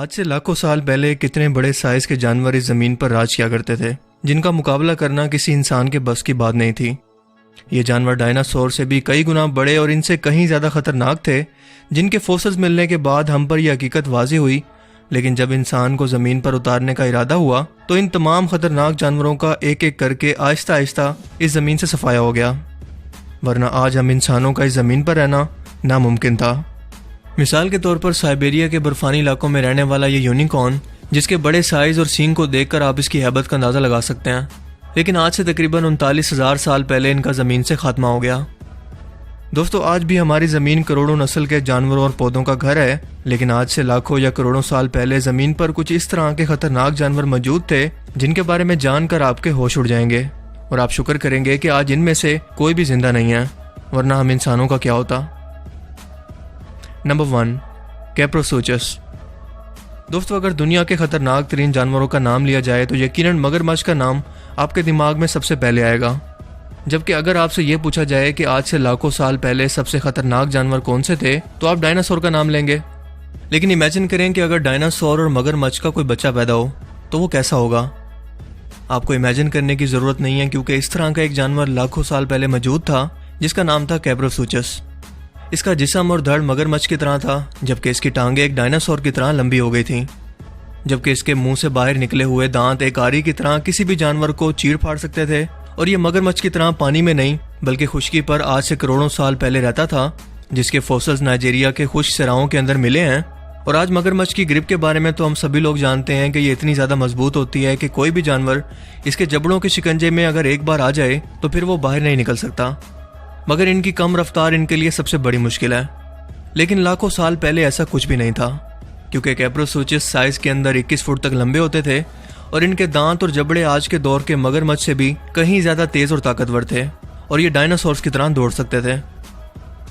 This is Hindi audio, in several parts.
आज से लाखों साल पहले कितने बड़े साइज के जानवर इस जमीन पर राज किया करते थे, जिनका मुकाबला करना किसी इंसान के बस की बात नहीं थी। ये जानवर डायनासोर से भी कई गुना बड़े और इनसे कहीं ज़्यादा खतरनाक थे, जिनके फोसिल्स मिलने के बाद हम पर यह हकीकत वाज़ेह हुई। लेकिन जब इंसान को ज़मीन पर उतारने का इरादा हुआ तो इन तमाम खतरनाक जानवरों का एक एक करके आहिस्ता आहिस्ता इस ज़मीन से सफाया हो गया, वरना आज हम इंसानों का इस ज़मीन पर रहना नामुमकिन था। मिसाल के तौर पर साइबेरिया के बर्फानी इलाकों में रहने वाला ये यूनिकॉर्न, जिसके बड़े साइज और सींग को देखकर आप इसकी हैबत का अंदाज़ा लगा सकते हैं, लेकिन आज से तकरीबन 39,000 साल पहले इनका ज़मीन से खात्मा हो गया। दोस्तों, आज भी हमारी ज़मीन करोड़ों नस्ल के जानवरों और पौधों का घर है, लेकिन आज से लाखों या करोड़ों साल पहले ज़मीन पर कुछ इस तरह के खतरनाक जानवर मौजूद थे जिनके बारे में जानकर आपके होश उड़ जाएंगे और आप शुक्र करेंगे कि आज इनमें से कोई भी जिंदा नहीं है, वरना हम इंसानों का क्या होता। नंबर 1, कैप्रोसोचस। दोस्तों, अगर दुनिया के खतरनाक तरीन जानवरों का नाम लिया जाए तो यकीनन मगरमच्छ का नाम आपके दिमाग में सबसे पहले आएगा। जबकि अगर आपसे ये पूछा जाए कि आज से लाखों साल पहले सबसे खतरनाक जानवर कौन से थे, तो आप डायनासोर का नाम लेंगे। लेकिन इमेजिन करें कि अगर डायनासोर और मगरमच्छ का कोई बच्चा पैदा हो तो वो कैसा होगा। आपको इमेजिन करने की ज़रूरत नहीं है, क्योंकि इस तरह का एक जानवर लाखों साल पहले मौजूद था जिसका नाम था कैप्रोसोचस। इसका जिस्म और धड़ मगरमच्छ की तरह था, जबकि इसकी टांगें एक डायनासोर की तरह लंबी हो गई थीं। जबकि इसके मुंह से बाहर निकले हुए दांत एक आरी की तरह किसी भी जानवर को चीर फाड़ सकते थे, और ये मगरमच्छ की तरह पानी में नहीं बल्कि खुश्की पर आज से करोड़ों साल पहले रहता था, जिसके फोसिल्स नाइजीरिया के खुश्क सराहों के अंदर मिले हैं। और आज मगरमच्छ की ग्रिप के बारे में तो हम सभी लोग जानते हैं कि ये इतनी ज़्यादा मजबूत होती है कि कोई भी जानवर इसके जबड़ों के शिकंजे में अगर एक बार आ जाए तो फिर वो बाहर नहीं निकल सकता। मगर इनकी कम रफ्तार इनके लिए सबसे बड़ी मुश्किल है। लेकिन लाखों साल पहले ऐसा कुछ भी नहीं था, क्योंकि कैप्रोसोचस साइज के अंदर 21 फुट तक लंबे होते थे और इनके दांत और जबड़े आज के दौर के मगरमच्छ से भी कहीं ज़्यादा तेज़ और ताकतवर थे, और ये डायनासोर्स की तरह दौड़ सकते थे।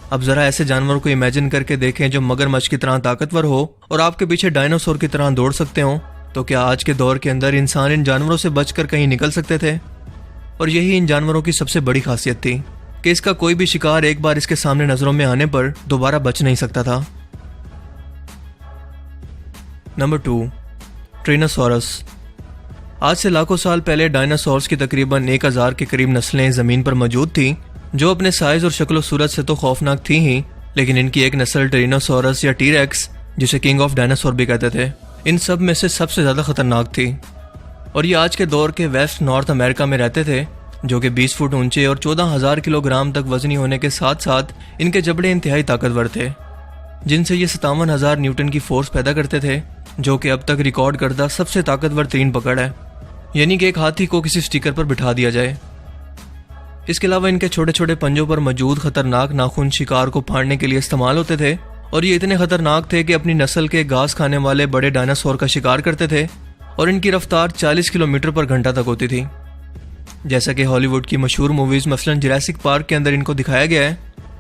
अब ज़रा ऐसे जानवरों को इमेजिन करके देखें जो मगरमच्छ की तरह ताकतवर हो और आपके पीछे डायनासोर की तरह दौड़ सकते हो, तो क्या आज के दौर के अंदर इंसान इन जानवरों से बचकर कहीं निकल सकते थे? और यही इन जानवरों की सबसे बड़ी खासियत थी कि इसका कोई भी शिकार एक बार इसके सामने नजरों में आने पर दोबारा बच नहीं सकता था। नंबर 2, ट्रिनोसॉरस। आज से लाखों साल पहले डायनासोर्स की तकरीबन 1000 के करीब नस्लें ज़मीन पर मौजूद थीं, जो अपने साइज और शक्ल सूरत से तो खौफनाक थी ही, लेकिन इनकी एक नस्ल टिरानोसॉरस या टीरेक्स, जिसे किंग ऑफ डायनासोर भी कहते थे, इन सब में से सबसे ज़्यादा खतरनाक थी। और ये आज के दौर के वेस्ट नॉर्थ अमेरिका में रहते थे, जो कि 20 फुट ऊंचे और 14,000 किलोग्राम तक वजनी होने के साथ साथ इनके जबड़े इंतहाई ताकतवर थे, जिनसे ये 57,000 न्यूटन की फोर्स पैदा करते थे, जो कि अब तक रिकॉर्ड करदा सबसे ताकतवर तरीन पकड़ है, यानी कि एक हाथी को किसी स्टिकर पर बिठा दिया जाए। इसके अलावा इनके छोटे छोटे पंजों पर मौजूद खतरनाक नाखून शिकार को फाड़ने के लिए इस्तेमाल होते थे, और ये इतने खतरनाक थे कि अपनी नस्ल के घास खाने वाले बड़े डायनासोर का शिकार करते थे, और इनकी रफ्तार 40 किलोमीटर पर घंटा तक होती थी। जैसा कि हॉलीवुड की मशहूर मूवीज मसलन जुरासिक पार्क के अंदर इनको दिखाया गया है।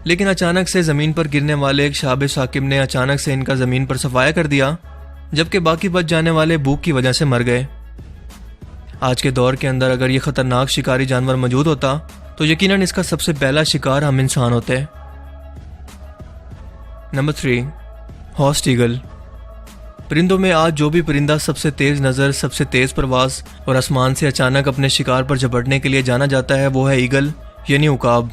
लेकिन अचानक से ज़मीन पर गिरने वाले एक शाबे साकिब ने अचानक से इनका ज़मीन पर सफाया कर दिया, जबकि बाकी बच जाने वाले भूख की वजह से मर गए। आज के दौर के अंदर अगर ये खतरनाक शिकारी जानवर मौजूद होता तो यकीनन इसका सबसे पहला शिकार हम इंसान होते। नंबर 3, हॉर्स्ड ईगल। परिंदों में आज जो भी परिंदा सबसे तेज नज़र, सबसे तेज परवाज और आसमान से अचानक अपने शिकार पर झपटने के लिए जाना जाता है, वो है ईगल यानी उकाब।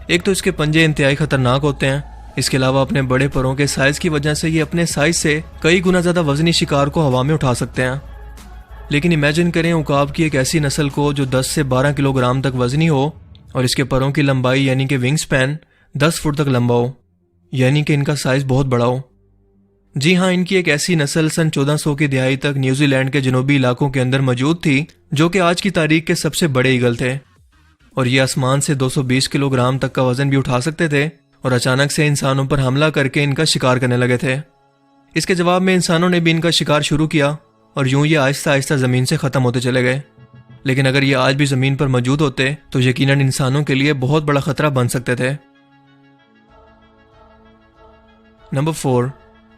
एक तो इसके पंजे इंतहाई खतरनाक होते हैं, इसके अलावा अपने बड़े परों के साइज की वजह से ये अपने साइज से कई गुना ज़्यादा वजनी शिकार को हवा में उठा सकते हैं। लेकिन इमेजिन करें उकाब की एक ऐसी नस्ल को जो 10 से 12 किलोग्राम तक वजनी हो और इसके परों की लंबाई यानी कि विंग स्पैन 10 फुट तक लंबा हो, यानी कि इनका साइज बहुत बड़ा हो। जी हाँ, इनकी एक ऐसी नस्ल सन 1400 की दिहाई तक न्यूजीलैंड के जनूबी इलाकों के अंदर मौजूद थी, जो कि आज की तारीख के सबसे बड़े ईगल थे, और ये आसमान से 220 किलोग्राम तक का वजन भी उठा सकते थे, और अचानक से इंसानों पर हमला करके इनका शिकार करने लगे थे। इसके जवाब में इंसानों ने भी इनका शिकार शुरू किया, और यूं ये आहिस्ता आहिस्ता ज़मीन से ख़त्म होते चले गए। लेकिन अगर ये आज भी ज़मीन पर मौजूद होते तो यकीनन इंसानों के लिए बहुत बड़ा खतरा बन सकते थे। नंबर 4,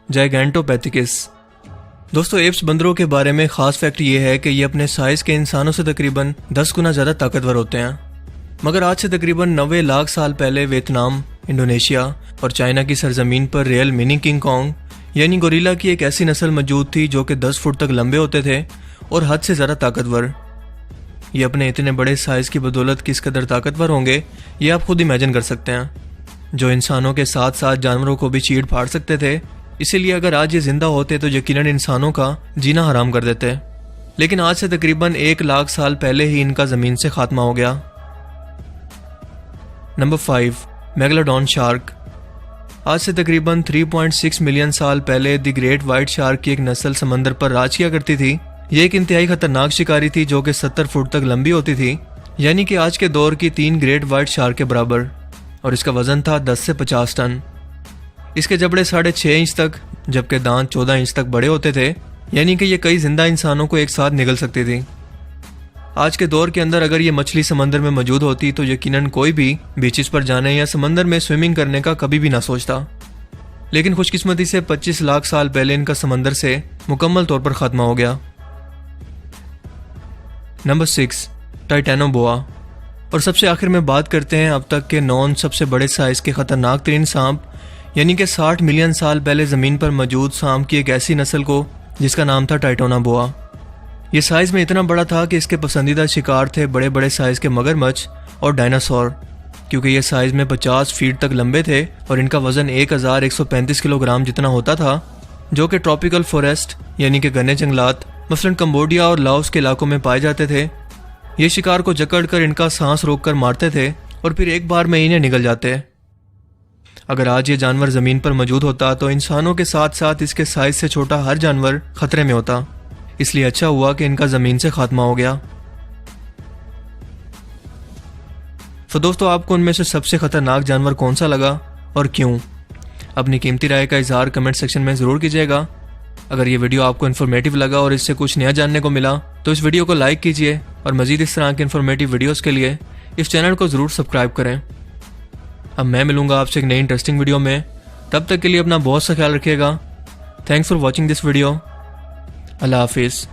जाइगैंटोपैथिकस। दोस्तों, एप्स बंदरों के बारे में ख़ास फैक्ट ये है कि ये अपने साइज के इंसानों से तकरीबन 10 गुना ज़्यादा ताकतवर होते हैं। मगर आज से तकरीबन 90 लाख साल पहले वियतनाम, इंडोनेशिया और चाइना की सरजमीन पर रियल मिनी किंग कॉन्ग यानी गोरिल्ला की एक ऐसी नस्ल मौजूद थी जो कि 10 फुट तक लंबे होते थे और हद से ज़्यादा ताकतवर। ये अपने इतने बड़े साइज़ की बदौलत किस कदर ताकतवर होंगे ये आप खुद इमेजिन कर सकते हैं। जो इंसानों के साथ साथ जानवरों को भी चीड़ फाड़ सकते थे, इसीलिए अगर आज ये जिंदा होते तो यकीनन इंसानों का जीना हराम कर देते। लेकिन आज से तकरीबन 1 लाख साल पहले ही इनका ज़मीन से खात्मा हो गया। Number 5, megalodon shark. आज से तकरीबन 3.6 मिलियन साल पहले द ग्रेट वाइट शार्क की एक नस्ल समंदर पर राज किया करती थी। ये एक इंतहाई खतरनाक शिकारी थी जो कि 70 फुट तक लंबी होती थी, यानी कि आज के दौर की 3 ग्रेट वाइट शार्क के बराबर, और इसका वजन था 10 से 50 टन। इसके जबड़े 6.5 इंच तक जबकि दांत 14 इंच तक बड़े होते थे, यानी कि ये कई जिंदा इंसानों को एक साथ निगल सकती थी। आज के दौर के अंदर अगर ये मछली समंदर में मौजूद होती तो यकीनन कोई भी बीचेस पर जाने या समंदर में स्विमिंग करने का कभी भी ना सोचता। लेकिन खुशकिस्मती से 25 लाख साल पहले इनका समंदर से मुकम्मल तौर पर खात्मा हो गया। Number 6, Titanoboa. और सबसे आखिर में बात करते हैं अब तक के नॉन सबसे बड़े साइज के खतरनाक तरीन सांप, यानी कि 60 मिलियन साल पहले ज़मीन पर मौजूद सांप की एक ऐसी नस्ल को जिसका नाम था टाइटोनाबोआ। ये साइज़ में इतना बड़ा था कि इसके पसंदीदा शिकार थे बड़े बड़े साइज़ के मगरमच्छ और डायनासोर, क्योंकि ये साइज़ में 50 फीट तक लंबे थे और इनका वज़न 1135 किलोग्राम जितना होता था, जो कि ट्रॉपिकल फॉरेस्ट यानी कि घने जंगलात मसलन कंबोडिया और लाओस के इलाकों में पाए जाते थे। ये शिकार को जकड़ कर इनका सांस रोककर मारते थे और फिर एक बार में इन्हें निगल जाते। अगर आज ये जानवर ज़मीन पर मौजूद होता तो इंसानों के साथ साथ इसके साइज से छोटा हर जानवर खतरे में होता, इसलिए अच्छा हुआ कि इनका ज़मीन से खात्मा हो गया। तो दोस्तों, आपको उनमें से सबसे खतरनाक जानवर कौन सा लगा और क्यों? अपनी कीमती राय का इजहार कमेंट सेक्शन में ज़रूर कीजिएगा। अगर ये वीडियो आपको इन्फॉर्मेटिव लगा और इससे कुछ नया जानने को मिला तो इस वीडियो को लाइक कीजिए और मज़ीद इस तरह के इन्फॉर्मेटिव वीडियोस के लिए इस चैनल को ज़रूर सब्सक्राइब करें। अब मैं मिलूंगा आपसे एक नई इंटरेस्टिंग वीडियो में, तब तक के लिए अपना बहुत सा ख्याल रखिएगा। Thanks for watching this video. Allah हाफिज़।